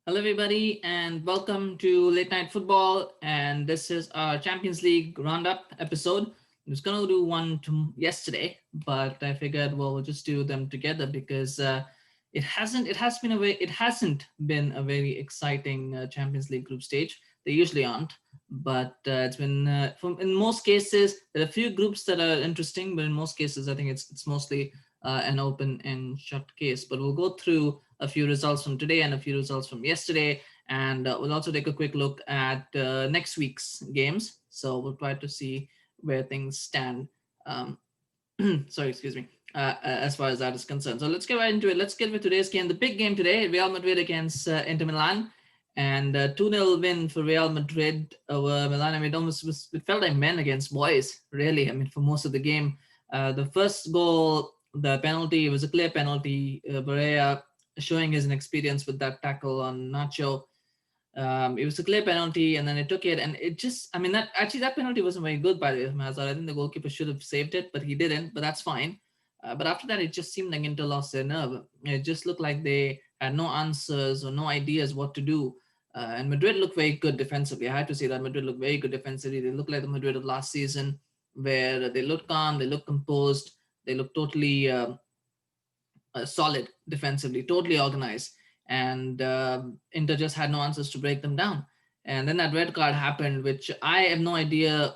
Hello, everybody, and welcome to Late Night Football. And this is our Champions League roundup episode. I was gonna do one yesterday, but I figured we'll just do them together because it hasn't been a very exciting Champions League group stage. They usually aren't, but it's been in most cases there are a few groups that are interesting, but in most cases I think it's mostly an open and shut case. But we'll go through a few results from today and a few results from yesterday. And we'll also take a quick look at next week's games. So we'll try to see where things stand. Um, sorry, excuse me. As far as that is concerned. So let's get right into it. Let's get with today's game. The big game today, Real Madrid against Inter Milan. And 2-0 win for Real Madrid over Milan. I mean, it felt like men against boys, really. I mean, for most of the game. The first goal, the penalty, was a clear penalty. Barella showing his inexperience with that tackle on Nacho. It was a clear penalty, and then it took it, and it just, I mean, that penalty wasn't very good by the way, Hazard. I think the goalkeeper should have saved it, but he didn't, but that's fine. But after that, it just seemed like Inter lost their nerve. It just looked like they had no answers or no ideas what to do. And Madrid looked very good defensively. I had to say that Madrid looked very good defensively. They looked like the Madrid of last season, where they looked calm, they looked composed, they looked totally solid defensively, totally organized, and Inter just had no answers to break them down. And then that red card happened, which I have no idea.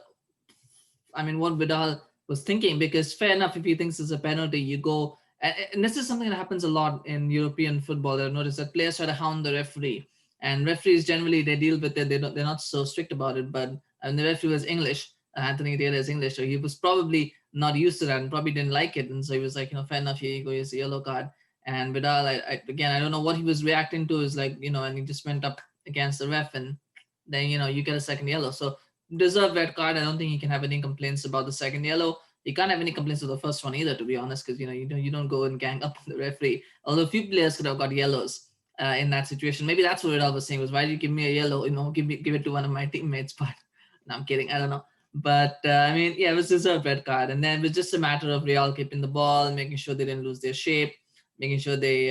I mean, what Vidal was thinking, because fair enough, if he thinks it's a penalty, you go. And this is something that happens a lot in European football. I've noticed that players try to hound the referee, and referees generally they deal with it. They're not so strict about it. But and the referee was English. Anthony Taylor is English, so he was probably not used to that and probably didn't like it. And so he was like, fair enough, here you go, here's a yellow card. And Vidal, again, I don't know what he was reacting to. Is like, and he just went up against the ref, and then you get a second yellow. So deserved red card. I don't think he can have any complaints about the second yellow. You can't have any complaints with the first one either, to be honest, because you don't go and gang up on the referee. Although a few players could have got yellows in that situation. Maybe that's what Vidal was saying, was, why did you give me a yellow? Give it to one of my teammates. But no, I'm kidding. I don't know. But I mean, yeah, it was deserved red card, and then it was just a matter of Real keeping the ball, making sure they didn't lose their shape, making sure they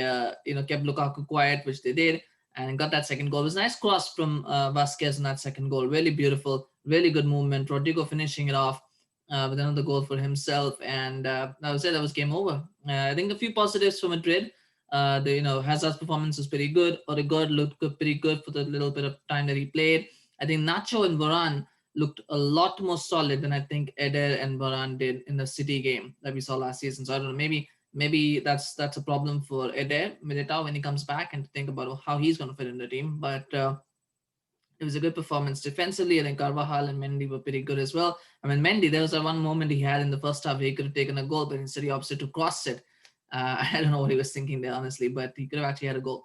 kept Lukaku quiet, which they did, and got that second goal. It was a nice cross from Vasquez in that second goal, really beautiful, really good movement. Rodrigo finishing it off with another goal for himself, and that was it. That was game over. I think a few positives for Madrid. Hazard's performance was pretty good. Odegaard looked pretty good for the little bit of time that he played. I think Nacho and Varane looked a lot more solid than I think Eder and Varane did in the City game that we saw last season. So I don't know, maybe that's a problem for Eder Militao when he comes back, and to think about how he's going to fit in the team. But it was a good performance defensively. I think Carvajal and Mendy were pretty good as well. I mean, Mendy, there was that one moment he had in the first half where he could have taken a goal, but instead he opted to cross it. I don't know what he was thinking there, honestly, but he could have actually had a goal.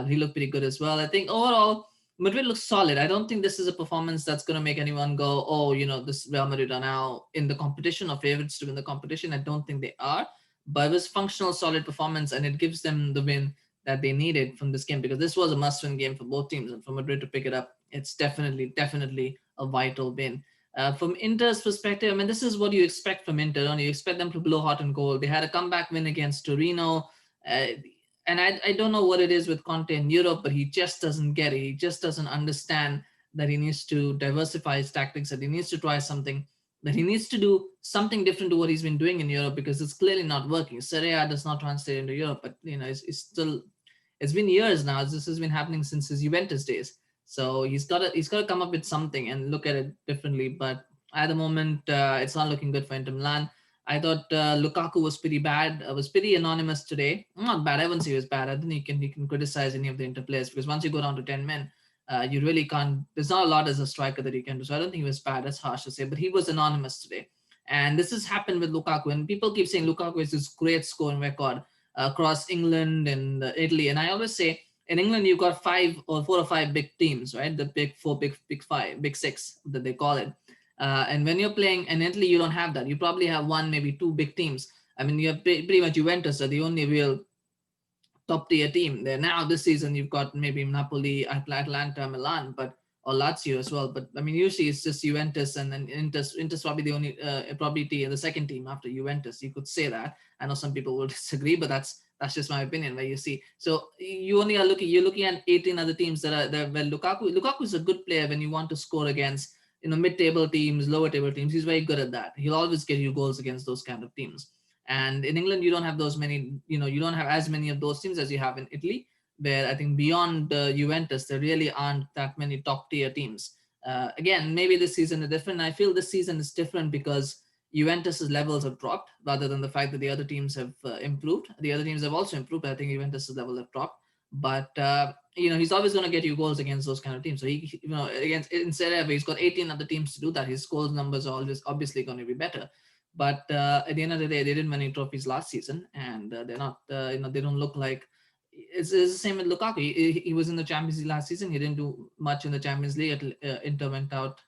He looked pretty good as well. I think overall, Madrid looks solid. I don't think this is a performance that's going to make anyone go, oh, this Real Madrid are now in the competition or favorites to win the competition. I don't think they are. But it was functional, solid performance, and it gives them the win that they needed from this game, because this was a must-win game for both teams. And for Madrid to pick it up, it's definitely a vital win. From Inter's perspective, I mean, this is what you expect from Inter. Don't you expect them to blow hot and cold? They had a comeback win against Torino. And I don't know what it is with Conte in Europe, but he just doesn't get it. He just doesn't understand that he needs to diversify his tactics, that he needs to try something, that he needs to do something different to what he's been doing in Europe, because it's clearly not working. Serie A does not translate into Europe, but it's been years now. This has been happening since his Juventus days. So he's got to come up with something and look at it differently. But at the moment, it's not looking good for Inter Milan. I thought Lukaku was pretty bad. Was pretty anonymous today. Not bad. I wouldn't say he was bad. I think he can criticize any of the Inter players, because once you go down to 10 men, you really can't. There's not a lot as a striker that you can do. So I don't think he was bad. That's harsh to say, but he was anonymous today. And this has happened with Lukaku. And people keep saying Lukaku is this great scoring record across England and Italy. And I always say, in England, you've got 4 or 5 big teams, right? The big 4, big 5, big 6 that they call it. And when you're playing in Italy, you don't have that. You probably have 1, maybe 2 big teams. I mean, you have pretty much Juventus are the only real top tier team there. Now this season, you've got maybe Napoli, Atlanta, Milan, or Lazio as well. But I mean, usually it's just Juventus, and then Inter's probably the only the second team after Juventus. You could say that. I know some people will disagree, but That's just my opinion. Where you see, so you only are looking, you're looking at 18 other teams that are there. Well, Lukaku is a good player when you want to score against mid-table teams, lower table teams. He's very good at that. He'll always get you goals against those kind of teams. And in England, you don't have those many. You don't have as many of those teams as you have in Italy, where I think beyond Juventus, there really aren't that many top tier teams. Again, maybe this season is different. I feel this season is different because Juventus's levels have dropped rather than the fact that the other teams have improved. The other teams have also improved, but I think Juventus's level have dropped. But he's always going to get you goals against those kind of teams. So against instead of he's got 18 other teams to do that, his goals numbers are always obviously going to be better. But at the end of the day, they didn't win any trophies last season, and they're not. They don't look like. It's the same with Lukaku. He was in the Champions League last season. He didn't do much in the Champions League. Inter went out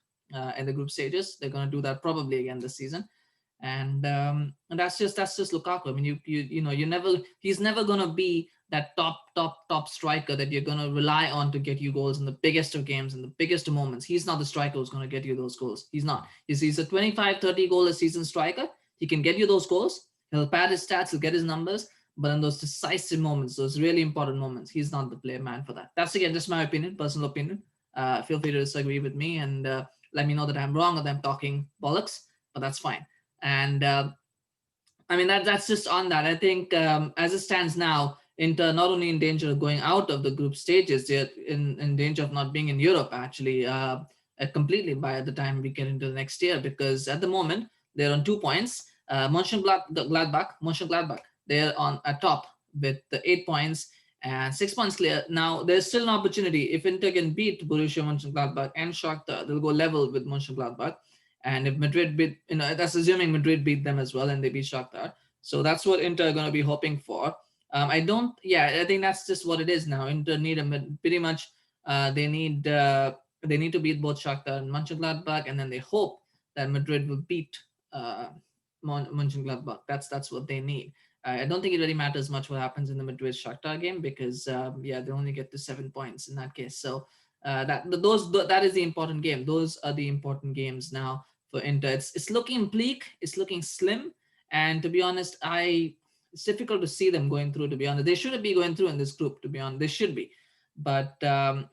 in the group stages. They're going to do that probably again this season, and that's just Lukaku. I mean, he's never going to be that top striker that you're going to rely on to get you goals in the biggest of games and the biggest of moments. He's not the striker who's going to get you those goals. He's not. He's a 25-30 goal a season striker. He can get you those goals. He'll pad his stats. He'll get his numbers. But in those decisive moments, those really important moments, he's not the player man for that. That's again just my opinion, personal opinion. Feel free to disagree with me and let me know that I'm wrong or that I'm talking bollocks, but that's fine. And I mean that's just on that. I think as it stands now, Inter not only in danger of going out of the group stages, they're in danger of not being in Europe actually completely by the time we get into the next year, because at the moment they're on 2 points. Mönchengladbach, they're on at top with the 8 points and 6 points clear. Now there's still an opportunity if Inter can beat Borussia Mönchengladbach and Shakhtar, they'll go level with Mönchengladbach. And if Madrid beat, that's assuming Madrid beat them as well and they beat Shakhtar. So that's what Inter are going to be hoping for. I think that's just what it is now. Inter need pretty much. They need to beat both Shakhtar and Mönchengladbach, and then they hope that Madrid will beat Mönchengladbach. That's what they need. I don't think it really matters much what happens in the Madrid Shakhtar game because they only get to 7 points in that case. So that is the important game. Those are the important games now for Inter. It's looking bleak. It's looking slim. And to be honest, it's difficult to see them going through. To be honest, they shouldn't be going through in this group. To be honest, they should be. But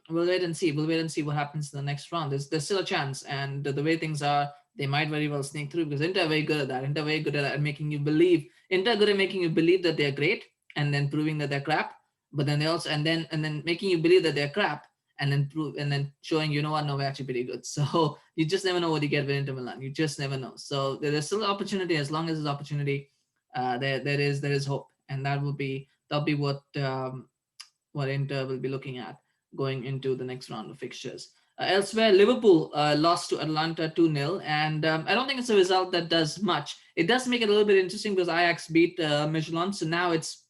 we'll wait and see. We'll wait and see what happens in the next round. There's still a chance, and the way things are, they might very well sneak through because Inter are very good at that. Inter are very good at making you believe. Inter are good at making you believe that they're great, and then proving that they're crap. But then they also and then making you believe that they're crap, and then showing no, we're actually pretty good. So you just never know what you get with Inter Milan. You just never know. So there's still opportunity. As long as there's opportunity, there is hope, and that'll be what Inter will be looking at going into the next round of fixtures. Elsewhere, Liverpool lost to Atalanta 2-0, and I don't think it's a result that does much. It does make it a little bit interesting because Ajax beat Milan, so now it's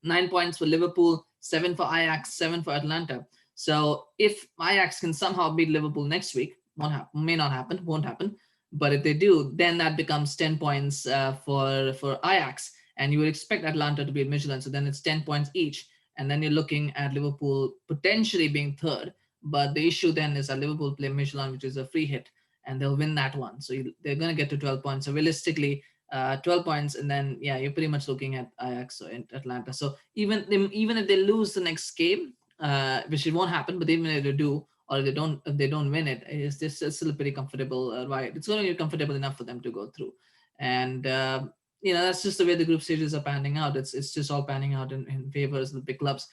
9 points for Liverpool, 7 for Ajax, 7 for Atlanta. So if Ajax can somehow beat Liverpool next week, won't happen. But if they do, then that becomes 10 points for Ajax, and you would expect Atlanta to beat Milan, so then it's 10 points each, and then you're looking at Liverpool potentially being third. But the issue then is that Liverpool play Milan, which is a free hit, and they'll win that one. So they're going to get to 12 points. So realistically, 12 points, and then you're pretty much looking at Ajax or Atlanta. So even if they lose the next game, which it won't happen, but even if they do, or if they don't win it, it's still a pretty comfortable ride. It's going to be comfortable enough for them to go through, and that's just the way the group stages are panning out. It's just all panning out in favor of the big clubs.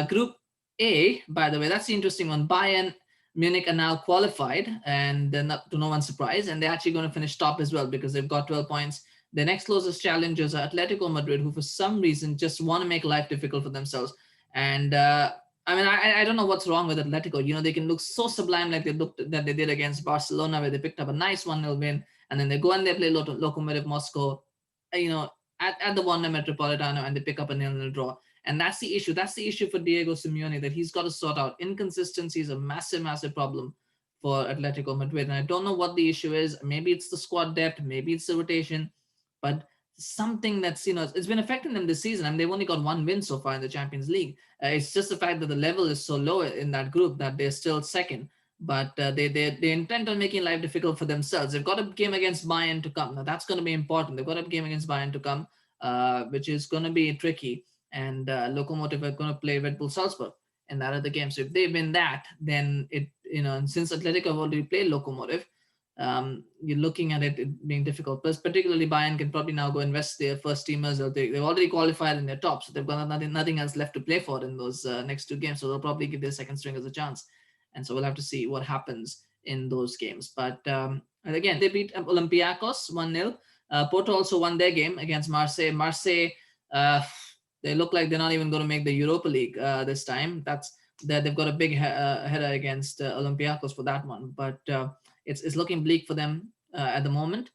Group A, by the way, that's the interesting one. Bayern Munich are now qualified, and they're not, to no one's surprise, and they're actually going to finish top as well because they've got 12 points. Their next closest challengers are Atletico Madrid, who for some reason just want to make life difficult for themselves. And I don't know what's wrong with Atletico. They can look so sublime like they did against Barcelona, where they picked up a nice 1-0 win, and then they go and they play Lokomotiv Moscow, at the Wanda Metropolitano, and they pick up a 0-0 draw. And that's the issue. That's the issue for Diego Simeone that he's got to sort out. Inconsistency is a massive, massive problem for Atletico Madrid. And I don't know what the issue is. Maybe it's the squad depth. Maybe it's the rotation. But something that's, it's been affecting them this season. And they've only got one win so far in the Champions League. It's just the fact that the level is so low in that group that they're still second. But they intend on making life difficult for themselves. They've got a game against Bayern to come. Now, that's going to be important. They've got a game against Bayern to come, which is going to be tricky. and Lokomotiv are going to play Red Bull Salzburg in that other game. So if they win that, then it, and since Atletico have already played Lokomotiv, you're looking at it being difficult. Plus, particularly Bayern can probably now go invest their first teamers. Or they've already qualified in their top, so they've got nothing else left to play for in those next two games. So they'll probably give their second stringers a chance, and so we'll have to see what happens in those games. But and again, they beat Olympiacos 1-0. Porto also won their game against Marseille. Marseille, uh, they look like they're not even going to make the Europa League this time. That's that they've got a big header against Olympiacos for that one, but it's looking bleak for them at the moment.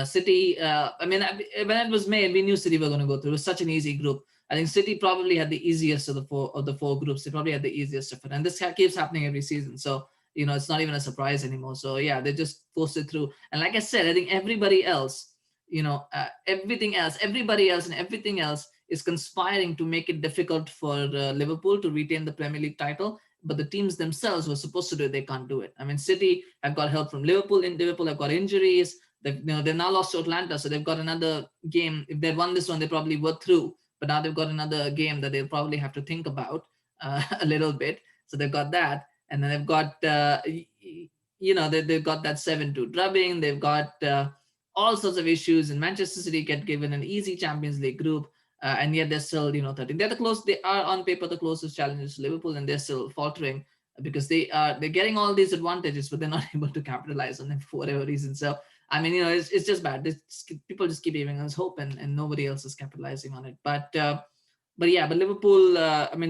City, I mean, when it was made, we knew City were going to go through. It was such an easy group. I think City probably had the easiest of the four groups. They probably had the easiest of it, and this keeps happening every season. So it's not even a surprise anymore. So yeah, they just forced it through. And like I said, I think everybody else, everybody else, and everything else is conspiring to make it difficult for Liverpool to retain the Premier League title. But the teams themselves were supposed to do it, they can't do it. I mean, City have got help from Liverpool. In Liverpool have got injuries. They've now lost to Atlanta, so they've got another game. If they'd won this one, they probably were through. But now they've got another game that they'll probably have to think about a little bit. So they've got that, and then they've got they've got that 7-2 drubbing. They've got all sorts of issues, and Manchester City get given an easy Champions League group. And yet they're still, 13. They are on paper the closest challengers to Liverpool, and they're still faltering because they're getting all these advantages, but they're not able to capitalize on them for whatever reason. So I mean, it's just bad. People just keep giving us hope, and nobody else is capitalizing on it. But Liverpool,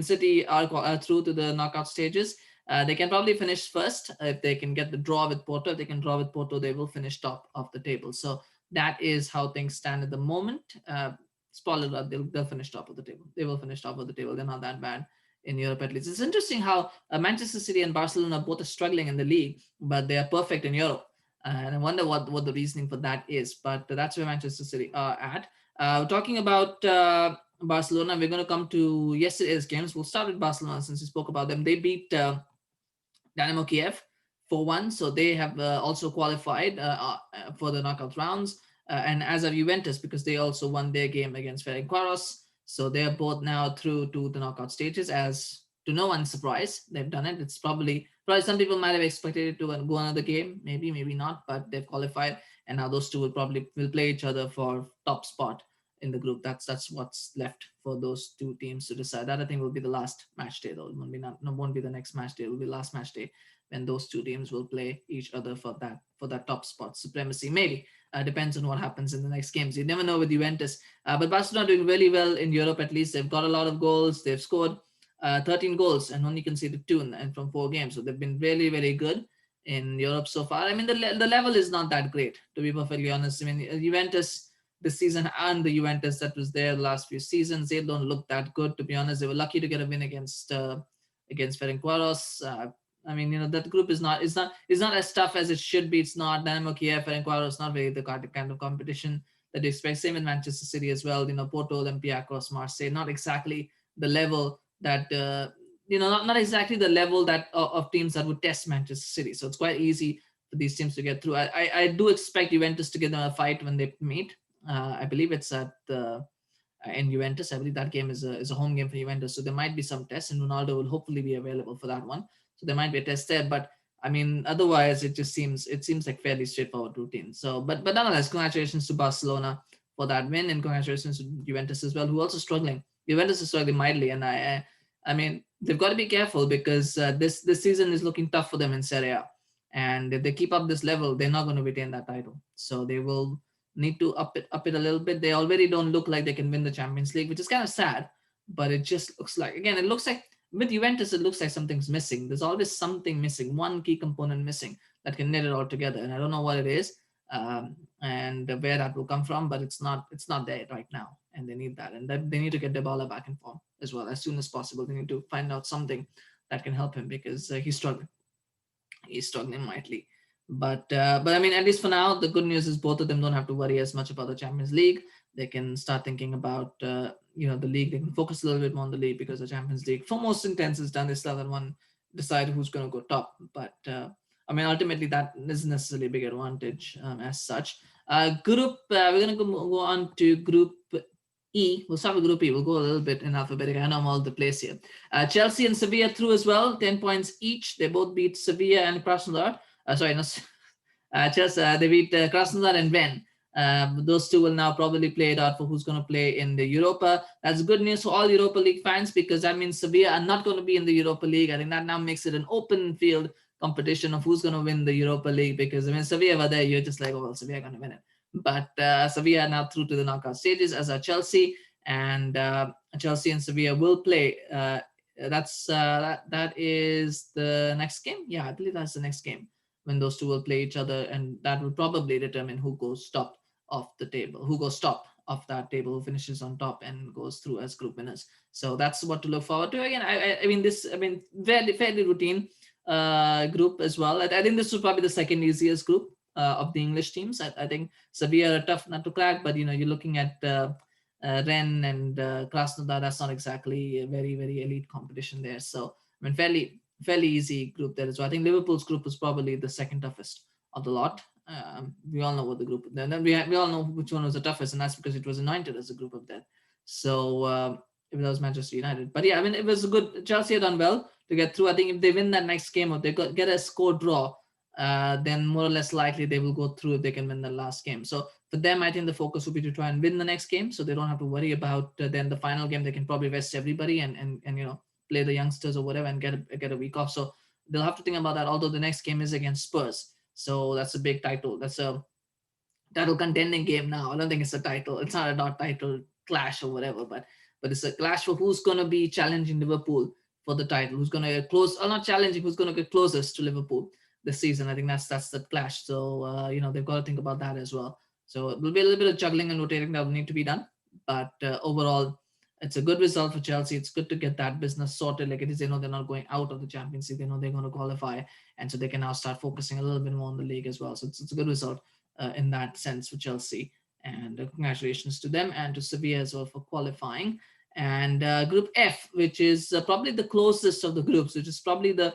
City are through to the knockout stages. They can probably finish first if they can get the draw with Porto. If they can draw with Porto, they will finish top of the table. So that is how things stand at the moment. Spoiler alert, they'll finish top of the table. They will finish top of the table. They're not that bad in Europe, at least. It's interesting how Manchester City and Barcelona both are struggling in the league, but they are perfect in Europe. And I wonder what the reasoning for that is. But that's where Manchester City are at. Talking about Barcelona, we're going to come to yesterday's games. We'll start with Barcelona since we spoke about them. They beat Dynamo Kiev 4-1, so they have also qualified for the knockout rounds. And as of Juventus, because they also won their game against Ferencváros, so they're both now through to the knockout stages. As to no one's surprise, they've done it. It's probably some people might have expected it to go another game, maybe not, but they've qualified, and now those two will play each other for top spot in the group. That's what's left for those two teams to decide. That I think will be the last match day, though. It won't be the next match day. It will be last match day when those two teams will play each other for that top spot supremacy. Maybe. Depends on what happens in the next games. You never know with Juventus. But Barcelona are doing really well in Europe, at least. They've got a lot of goals. They've scored 13 goals and only conceded 2 and from 4 games. So they've been really, really good in Europe so far. I mean, the level is not that great, to be perfectly honest. I mean, Juventus this season and the Juventus that was there the last few seasons, they don't look that good, to be honest. They were lucky to get a win against Ferencváros. I mean, that group is not as tough as it should be. It's not Dynamo Kiev and Ferencváros, not really the kind of competition that you expect. Same in Manchester City as well. Porto, Olympiacos, Marseille, not exactly the level that not exactly the level that of teams that would test Manchester City. So it's quite easy for these teams to get through. I do expect Juventus to give them a fight when they meet. I believe it's in Juventus. I believe that game is a home game for Juventus. So there might be some tests, and Ronaldo will hopefully be available for that one. So there might be a test there, but I mean, otherwise it seems like fairly straightforward routine. So, but nonetheless, congratulations to Barcelona for that win, and congratulations to Juventus as well, who are also struggling. Juventus is struggling mightily, and I mean, they've got to be careful because this season is looking tough for them in Serie A, and if they keep up this level, they're not going to retain that title. So they will need to up it a little bit. They already don't look like they can win the Champions League, which is kind of sad. But it just looks like, again, it looks like. With Juventus, it looks like something's missing. There's always something missing, one key component missing that can knit it all together. And I don't know what it is and where that will come from, but it's not there right now. And they need that. And they need to get Dybala back in form as well as soon as possible. They need to find out something that can help him because he's struggling. He's struggling mightily. But I mean, at least for now, the good news is both of them don't have to worry as much about the Champions League. They can start thinking about the league. They can focus a little bit more on the league because the Champions League, for most intents, is done. They still haven't one decide who's going to go top. But I mean, ultimately, that isn't necessarily a big advantage as such. We're going to go on to Group E. We'll start with Group E. We'll go a little bit in alphabetic. I know I'm all over the place here. Chelsea and Sevilla through as well, 10 points each. They both beat Sevilla and Krasnodar. Sorry, no, Chelsea, they beat Krasnodar and Ven. Those two will now probably play it out for who's going to play in the Europa. That's good news for all Europa League fans because that means Sevilla are not going to be in the Europa League. I think that now makes it an open field competition of who's going to win the Europa League because when Sevilla were there, you're just like, oh, well, Sevilla are going to win it. But Sevilla are now through to the knockout stages, as are Chelsea, and Chelsea and Sevilla will play. That is the next game. Yeah, I believe that's the next game when those two will play each other, and that will probably determine who goes top of the table, who goes top of that table, who finishes on top and goes through as group winners. So that's what to look forward to. Again, I mean, fairly routine group as well. I think this was probably the second easiest group of the English teams. I think Sevilla are tough not to crack, but you're looking at Rennes and Krasnodar. That's not exactly a very very elite competition there. So I mean, fairly easy group there as well. I think Liverpool's group was probably the second toughest of the lot. We all know what the group. Then we all know which one was the toughest, and that's because it was anointed as a group of death. So it was Manchester United. But yeah, I mean, it was a good. Chelsea had done well to get through. I think if they win that next game or they get a score draw, then more or less likely they will go through if they can win the last game. So for them, I think the focus will be to try and win the next game, so they don't have to worry about then the final game. They can probably rest everybody and play the youngsters or whatever and get a week off. So they'll have to think about that. Although the next game is against Spurs, so that's a big title. That's a title contending game now. I don't think it's a title. It's not a not title clash or whatever, but it's a clash for who's going to be challenging Liverpool for the title. Who's going to get close? Or not challenging. Who's going to get closest to Liverpool this season? I think that's the clash. So they've got to think about that as well. So it will be a little bit of juggling and rotating that will need to be done. But overall, it's a good result for Chelsea. It's good to get that business sorted. Like it is, they know they're not going out of the Champions League. They know they're going to qualify, and so they can now start focusing a little bit more on the league as well. So it's a good result in that sense for Chelsea. And congratulations to them and to Sevilla as well for qualifying. And Group F, which is probably the closest of the groups, which is probably the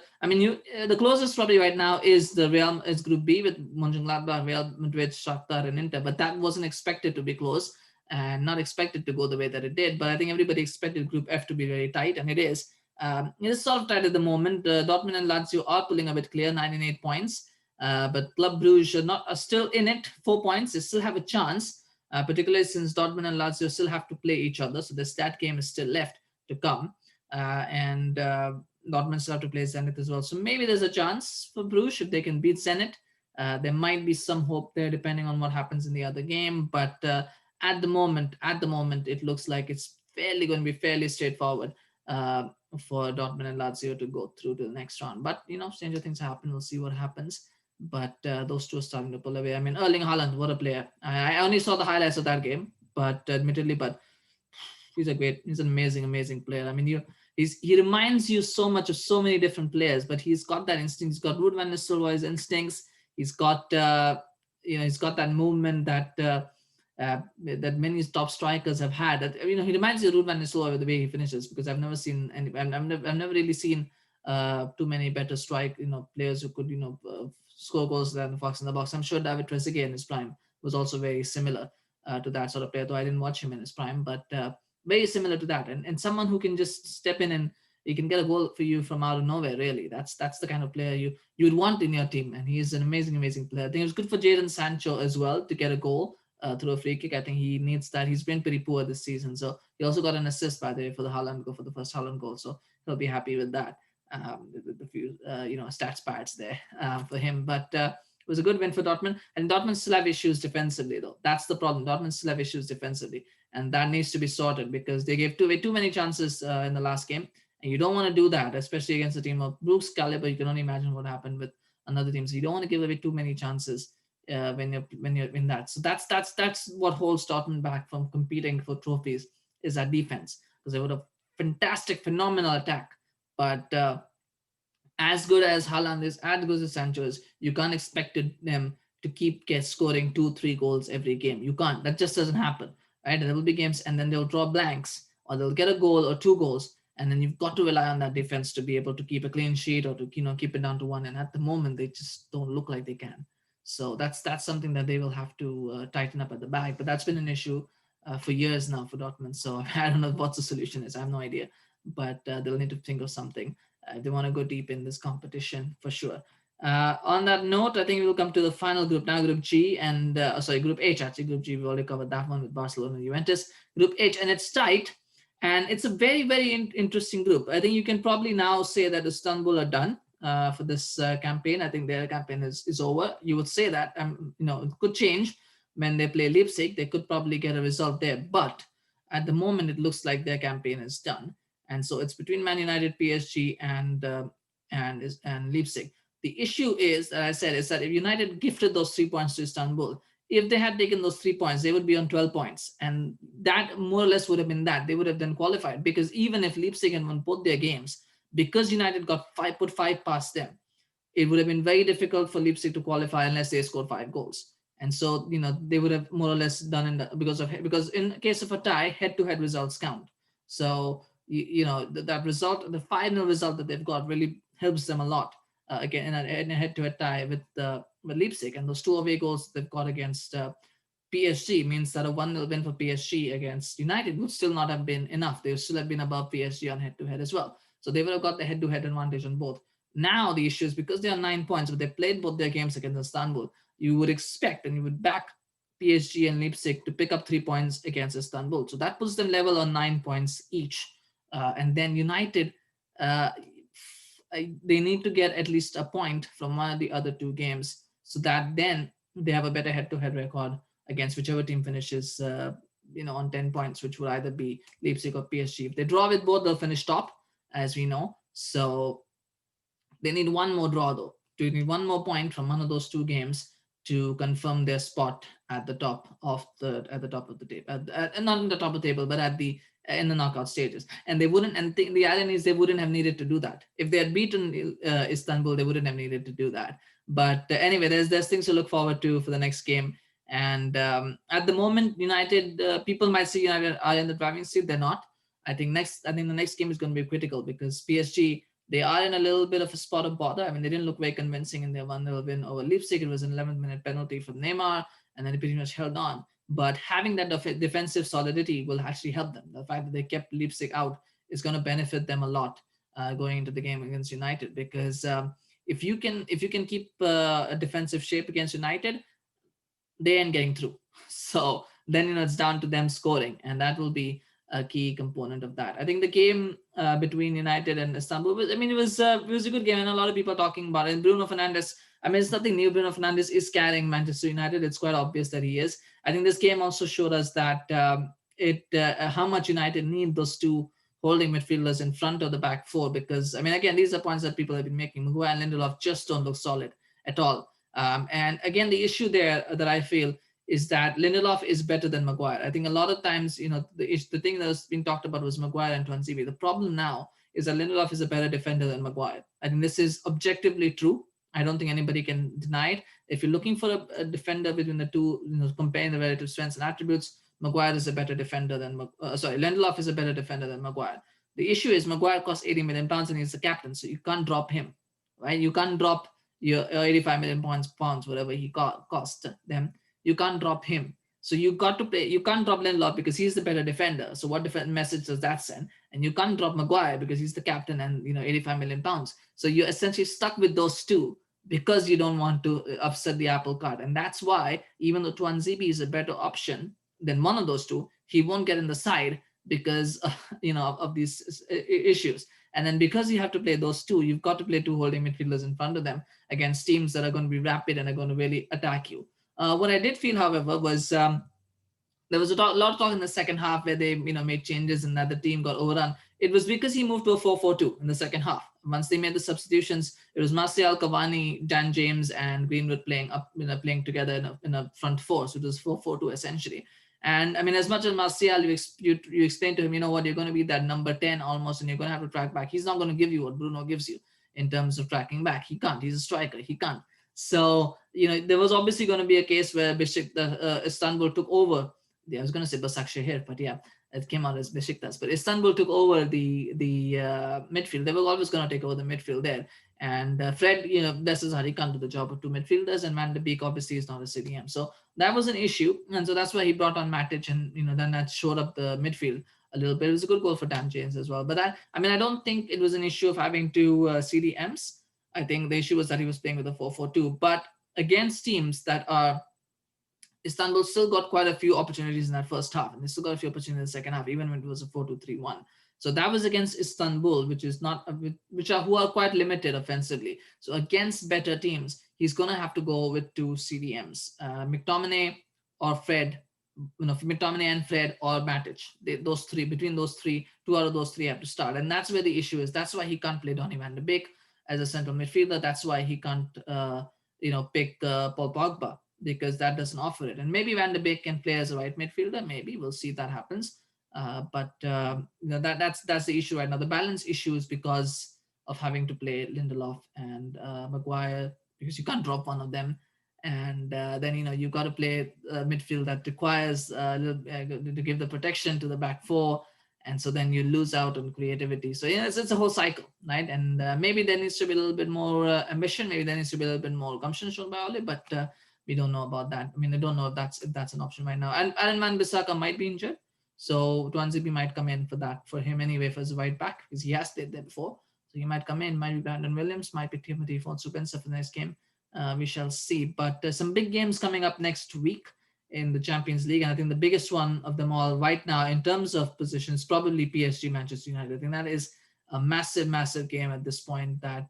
closest probably right now is Group B with Mönchengladbach, Real Madrid, Shakhtar, and Inter. But that wasn't expected to be close and not expected to go the way that it did. But I think everybody expected Group F to be very tight, and it is. It is sort of tight at the moment. Dortmund and Lazio are pulling a bit clear, 98 points. But Club Brugge are still in it, 4 points. They still have a chance, particularly since Dortmund and Lazio still have to play each other. So that game is still left to come. And Dortmund still have to play Zenit as well. So maybe there's a chance for Bruges if they can beat Zenit. There might be some hope there depending on what happens in the other game. But at the moment, it looks like it's going to be fairly straightforward for Dortmund and Lazio to go through to the next round. But stranger things happen. We'll see what happens. But those two are starting to pull away. I mean, Erling Haaland, what a player! I only saw the highlights of that game, but he's an amazing player. I mean, he reminds you so much of so many different players, but he's got that instinct. He's got Ruud van Nistelrooy's instincts. He's got he's got that movement that that many top strikers have had. That he reminds you of Ruud van Nistelrooy with the way he finishes, because I've never seen I've never really seen too many better players who could score goals than Fox in the box. I'm sure David Trezeguet in his prime was also very similar to that sort of player, though I didn't watch him in his prime, but very similar to that, and someone who can just step in and he can get a goal for you from out of nowhere. Really, that's the kind of player you'd want in your team, and he is an amazing player. I think it was good for Jadon Sancho as well to get a goal through a free kick. I think he needs that. He's been pretty poor this season, so he also got an assist, by the way, for the Haaland goal, for the first Haaland goal, so he'll be happy with that. The few stats pads there for him, but it was a good win for Dortmund. And Dortmund still have issues defensively, though. That's the problem. Dortmund still have issues defensively, and that needs to be sorted because they gave too many chances in the last game, and you don't want to do that, especially against a team of Brooks' caliber. You can only imagine what happened with another team. So you don't want to give away too many chances when you're in that. So that's what holds Dortmund back from competing for trophies, is that defense, because they would have phenomenal attack. But as good as Haaland is, as good as Sancho is, you can't expect them to keep scoring 2-3 goals every game. You can't. That just doesn't happen, right? There will be games, and then they'll draw blanks, or they'll get a goal or 2 goals, and then you've got to rely on that defense to be able to keep a clean sheet or to keep it down to 1. And at the moment, they just don't look like they can. So that's something that they will have to tighten up at the back. But that's been an issue for years now for Dortmund. So I don't know what the solution is. I have no idea, but they'll need to think of something if they want to go deep in this competition for sure. On that note, I think we'll come to the final group now, Group G and Group H actually. Group G, we already covered that one with Barcelona and Juventus. Group H, and it's tight, and it's a very very interesting group. I think you can probably now say that Istanbul are done for this campaign. I think their campaign is over. You would say that, it could change when they play Leipzig. They could probably get a result there, but at the moment it looks like their campaign is done. And so it's between Man United, PSG, and Leipzig. The issue is that I said is that if United gifted those 3 points to Istanbul, if they had taken those 3 points, they would be on 12 points, and that more or less would have been that they would have then qualified. Because even if Leipzig had won both their games, because United put five past them, it would have been very difficult for Leipzig to qualify unless they scored 5 goals. And so they would have more or less done because in case of a tie, head-to-head results count. So that result, the final result that they've got, really helps them a lot again in a head-to-head tie with Leipzig. And those 2 away goals they've got against PSG means that a 1-0 win for PSG against United would still not have been enough. They would still have been above PSG on head-to-head as well. So they would have got the head-to-head advantage on both. Now the issue is because they are 9 points, but they played both their games against Istanbul, you would expect and you would back PSG and Leipzig to pick up 3 points against Istanbul. So that puts them level on 9 points each. And then United, they need to get at least a point from one of the other 2 games, so that then they have a better head-to-head record against whichever team finishes on 10 points, which would either be Leipzig or PSG. If they draw with both, they'll finish top, as we know. So they need one more draw though. They need one more point from one of those 2 games to confirm their spot at the top of the table, not in the top of the table, but in the knockout stages. And they wouldn't. And the irony is they wouldn't have needed to do that if they had beaten Istanbul. They wouldn't have needed to do that. But anyway, there's things to look forward to for the next game. And at the moment, United, people might say United are in the driving seat. They're not. I think the next game is going to be critical because PSG, they are in a little bit of a spot of bother. I mean, they didn't look very convincing in their 1-0 win over Leipzig. It was an 11th minute penalty from Neymar, and then they pretty much held on. But having that defensive solidity will actually help them. The fact that they kept Leipzig out is going to benefit them a lot going into the game against United. Because if you can keep a defensive shape against United, they ain't getting through. So then it's down to them scoring, and that will be a key component of that. I think the game between United and Istanbul, it was a good game, and a lot of people are talking about it. And Bruno Fernandes, it's nothing new. Bruno Fernandes is carrying Manchester United. It's quite obvious that he is. I think this game also showed us that how much United need those 2 holding midfielders in front of the back 4, because again, these are points that people have been making. Maguire and Lindelof just don't look solid at all. And again, the issue there that I feel is that Lindelof is better than Maguire. I think a lot of times, the thing that was being talked about was Maguire and Tuanzebe. The problem now is that Lindelof is a better defender than Maguire. I think this is objectively true. I don't think anybody can deny it. If you're looking for a defender between the 2, comparing the relative strengths and attributes, Maguire is a better defender than Lindelof is a better defender than Maguire. The issue is Maguire costs 80 million pounds and he's the captain, so you can't drop him, right? You can't drop your 85 million pounds, whatever he cost them. You can't drop him. So you got to play. You can't drop Lindelof because he's the better defender. So what message does that send? And you can't drop Maguire because he's the captain and 85 million pounds. So you're essentially stuck with those 2 because you don't want to upset the apple cart. And that's why, even though Tuanzebe is a better option than one of those 2, he won't get in the side because of these issues. And then because you have to play those 2, you've got to play 2 holding midfielders in front of them against teams that are going to be rapid and are going to really attack you. What I did feel, however, was there was a lot of talk in the second half where they made changes and that the team got overrun. It was because he moved to a 4-4-2 in the second half. Once they made the substitutions, it was Martial, Cavani, Dan James, and Greenwood playing together in a front 4. So it was 4-4-2 essentially. And as much as Martial, you explain to him, you're going to be that number 10 almost, and you're going to have to track back. He's not going to give you what Bruno gives you in terms of tracking back. He can't. He's a striker. He can't. So, there was obviously going to be a case where Istanbul took over. I was going to say Başakşehir, but yeah, It came out as Besiktas, but Istanbul took over the midfield. They were always going to take over the midfield there. And Fred, this is how he come to the job of two midfielders, and Van de Beek obviously is not a CDM. So that was an issue, and so that's why he brought on Matic, and then that showed up the midfield a little bit. It was a good goal for Dan James as well. But I don't think it was an issue of having two CDMs. I think the issue was that he was playing with a 4-4-2. But against teams that are Istanbul still got quite a few opportunities in that first half, and they still got a few opportunities in the second half, even when it was a 4-2-3-1. So that was against Istanbul, which is not, who are quite limited offensively. So against better teams, he's gonna have to go with two CDMs, McTominay or Fred. McTominay and Fred or Matic. Those three, between those three, two out of those three have to start, and that's where the issue is. That's why he can't play Donny van de Beek as a central midfielder. That's why he can't, pick Paul Pogba, because that doesn't offer it. And maybe Van de Beek can play as a right midfielder. Maybe we'll see if that happens. That's the issue right now. The balance issue is because of having to play Lindelof and Maguire, because you can't drop one of them. And then you've got to play midfield that requires to give the protection to the back four, and so then you lose out on creativity. So it's a whole cycle, right? And maybe there needs to be a little bit more ambition. Maybe there needs to be a little bit more gumption shown by Ole, but we don't know about that. I don't know if that's an option right now. And Aaron Wan-Bissaka might be injured, so Tuanzebe might come in for him anyway for his right back, because he has played there before. So he might come in. Might be Brandon Williams. Might be Timothy Fosu-Mensah for the next game. We shall see. But some big games coming up next week in the Champions League, and I think the biggest one of them all right now in terms of positions probably PSG Manchester United. I think that is a massive game at this point that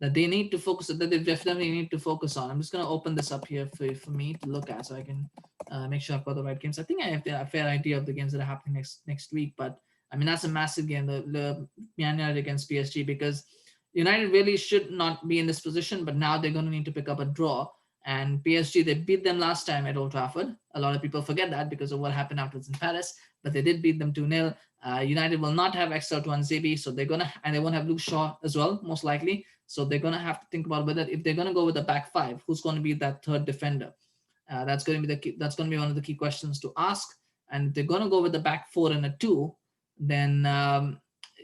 they need to focus, that they definitely need to focus on. I'm just going to open this up here for me to look at, so I can make sure I've got the right games. I think I have a fair idea of the games that are happening next week, but that's a massive game, the Man United against PSG, because United really should not be in this position, but now they're going to need to pick up a draw. And PSG, they beat them last time at Old Trafford. A lot of people forget that because of what happened afterwards in Paris, but they did beat them 2-0. United will not have Axel Tuanzebe, so they won't have Luke Shaw as well, most likely. So they're going to have to think about whether, if they're going to go with a back five, who's going to be that third defender. That's going to be that's going to be one of the key questions to ask. And if they're going to go with the back four and a two, then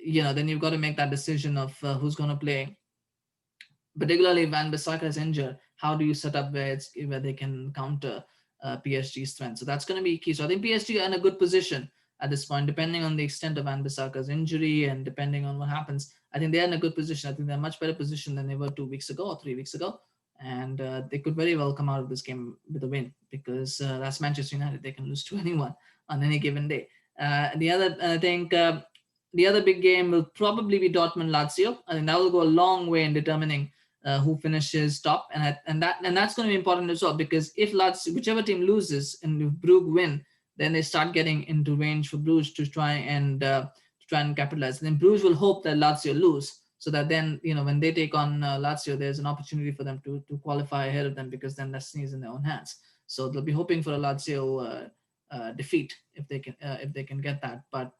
then you've got to make that decision of who's going to play. Particularly if Wan-Bissaka is injured, how do you set up where they can counter PSG's strength? So that's going to be key. So I think PSG are in a good position at this point, depending on the extent of Wan-Bissaka's injury and depending on what happens. I think they're in a good position. I think they're in a much better position than they were 2 weeks ago or 3 weeks ago. And they could very well come out of this game with a win, because that's Manchester United. They can lose to anyone on any given day. The other big game will probably be Dortmund-Lazio. I think that will go a long way in determining who finishes top, and that's going to be important as well, because if Lazio, whichever team loses and if Brugge win, then they start getting into range for Bruges to try and capitalize. And then Bruges will hope that Lazio lose, so that then when they take on Lazio, there's an opportunity for them to qualify ahead of them, because then destiny is in their own hands. So they'll be hoping for a Lazio defeat if they can get that, but.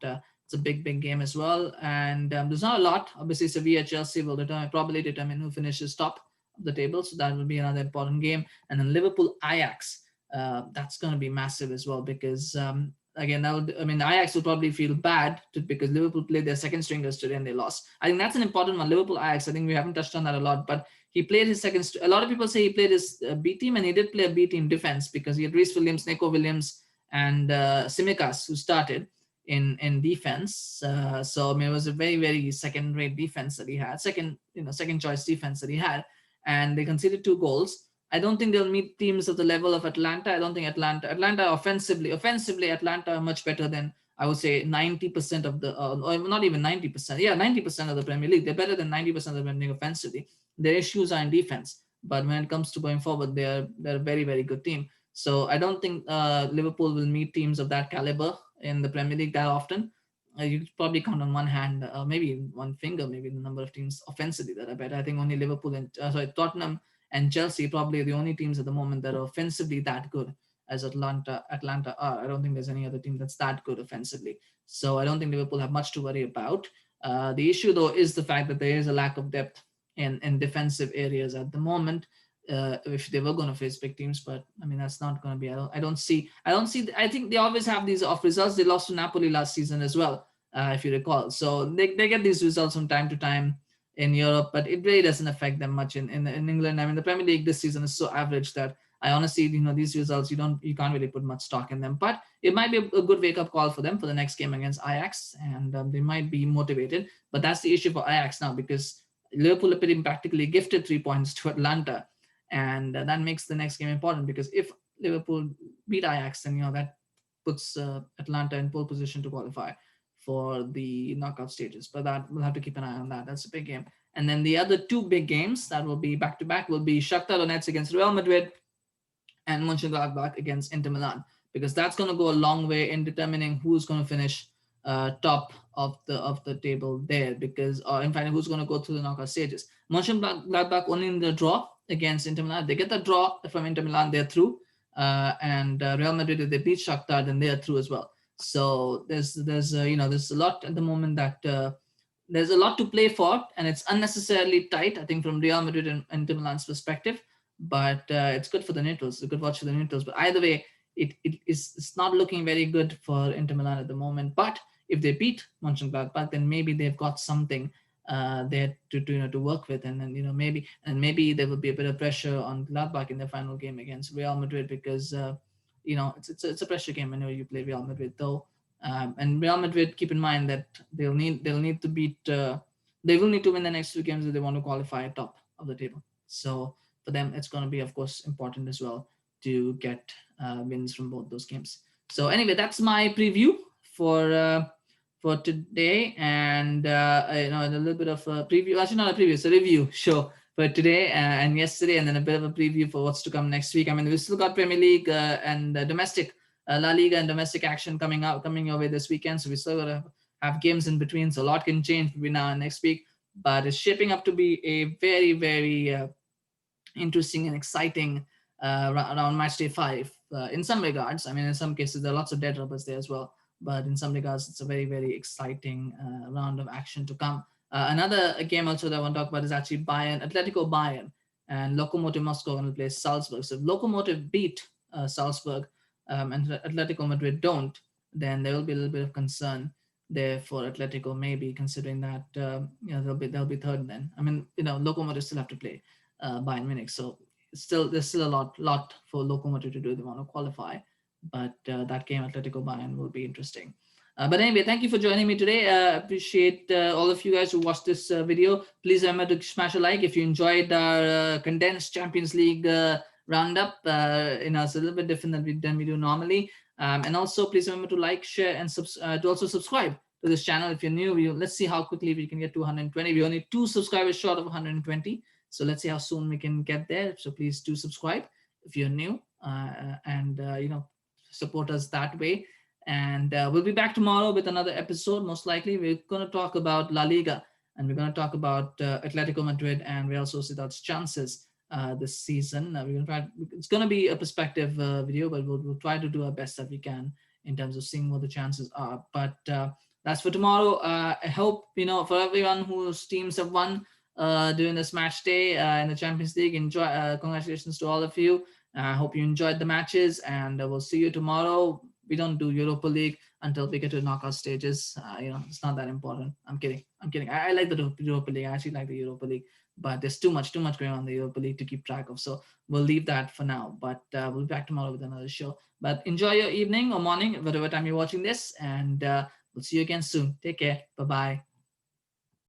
It's a big game as well, and there's not a lot. Obviously, Sevilla, Chelsea will probably determine who finishes top of the table, so that will be another important game. And then Liverpool, Ajax, that's going to be massive as well, because again, Ajax will probably feel bad because Liverpool played their second stringers today and they lost. I think that's an important one. Liverpool, Ajax. I think we haven't touched on that a lot, but he played his second. A lot of people say he played his B team, and he did play a B team defense, because he had Reece Williams, Neco Williams, and Tsimikas who started in defense. So it was a very second-rate defense that he had, second choice defense that he had, and they conceded 2 goals. I don't think they'll meet teams of the level of Atlanta. I don't think Atlanta offensively Atlanta are much better than, I would say, 90% of the, or not even 90%. Yeah, 90% of the Premier League. They're better than 90% of the Premier League offensively. Their issues are in defense, but when it comes to going forward, they're a very good team. So I don't think Liverpool will meet teams of that caliber in the Premier League that often. You could probably count on one hand, maybe one finger, maybe the number of teams offensively that are better. I think only Liverpool and Tottenham and Chelsea probably are the only teams at the moment that are offensively that good as Atlanta are. I don't think there's any other team that's that good offensively. So I don't think Liverpool have much to worry about. The issue though is the fact that there is a lack of depth in defensive areas at the moment. if they were going to face big teams. But I mean, that's not going to be. I don't see. I don't see. I think they always have these off results. They lost to Napoli last season as well, if you recall. So they get these results from time to time in Europe, but it really doesn't affect them much in England. I mean, the Premier League this season is so average that I honestly, these results you can't really put much stock in them. But it might be a good wake up call for them for the next game against Ajax, and they might be motivated. But that's the issue for Ajax now, because Liverpool are pretty practically gifted 3 points to Atlanta, and that makes the next game important, because if Liverpool beat Ajax, then that puts Atlanta in pole position to qualify for the knockout stages. But that we'll have to keep an eye on that. That's a big game. And then the other two big games that will be back to back will be Shakhtar Donetsk against Real Madrid and Mönchengladbach against Inter Milan, because that's going to go a long way in determining who's going to finish top of the table there, because in fact who's going to go through the knockout stages. Mönchengladbach only in the draw against Inter Milan. They get the draw from Inter Milan, they're through, and Real Madrid, if they beat Shakhtar, then they're through as well. So there's there's a lot at the moment that. There's a lot to play for, and it's unnecessarily tight, I think, from Real Madrid and Inter Milan's perspective. But it's good for the neutrals. It's a good watch for the neutrals. But either way, it's not looking very good for Inter Milan at the moment. But if they beat Mönchengladbach, then maybe they've got something there to work with, and then maybe there will be a bit of pressure on Gladbach in the final game against Real Madrid, because it's a pressure game whenever you play Real Madrid, though. And Real Madrid, keep in mind that they'll need to beat. They will need to win the next two games if they want to qualify top of the table. So for them, it's going to be, of course, important as well to get wins from both those games. So anyway, that's my preview for today, and a little bit of a preview. Actually, not a preview; it's a review show for today and yesterday, and then a bit of a preview for what's to come next week. I mean, we've still got Premier League and domestic. La Liga and domestic action coming your way this weekend. So we still gotta have games in between. So a lot can change between now and next week. But it's shaping up to be a very, very interesting and exciting around Matchday 5 in some regards. I mean, in some cases there are lots of dead rubbers there as well. But in some regards, it's a very, very exciting round of action to come. Another game also that I want to talk about is actually Atletico Bayern, and Lokomotiv Moscow going to play Salzburg. So if Lokomotiv beat Salzburg, and Atletico Madrid don't, then there will be a little bit of concern there for Atletico, maybe, considering that they'll be third then. I mean, Lokomotiv still have to play Bayern Munich, so there's still a lot for Lokomotiv to do if they want to qualify. But that game, Atletico Bayern, will be interesting. But anyway, thank you for joining me today. Appreciate all of you guys who watched this video. Please remember to smash a like if you enjoyed our condensed Champions League roundup. It's a little bit different than we do normally. And also, please remember to like, share, and to also subscribe to this channel if you're new. Let's see how quickly we can get to 120. We're only 2 subscribers short of 120. So let's see how soon we can get there. So please do subscribe if you're new, and support us that way. And we'll be back tomorrow with another episode. Most likely, we're going to talk about La Liga, and we're going to talk about Atletico Madrid and Real Sociedad's chances this season. We're going to try. It's going to be a perspective video, but we'll try to do our best that we can in terms of seeing what the chances are. But that's for tomorrow. I hope for everyone whose teams have won during this match day in the Champions League. Enjoy. Congratulations to all of you. I hope you enjoyed the matches, and we'll see you tomorrow. We don't do Europa League until we get to knockout stages. It's not that important. I'm kidding. I like the Europa League. I actually like the Europa League, but there's too much going on in the Europa League to keep track of. So we'll leave that for now. But we'll be back tomorrow with another show. But enjoy your evening or morning, whatever time you're watching this, and we'll see you again soon. Take care. Bye-bye.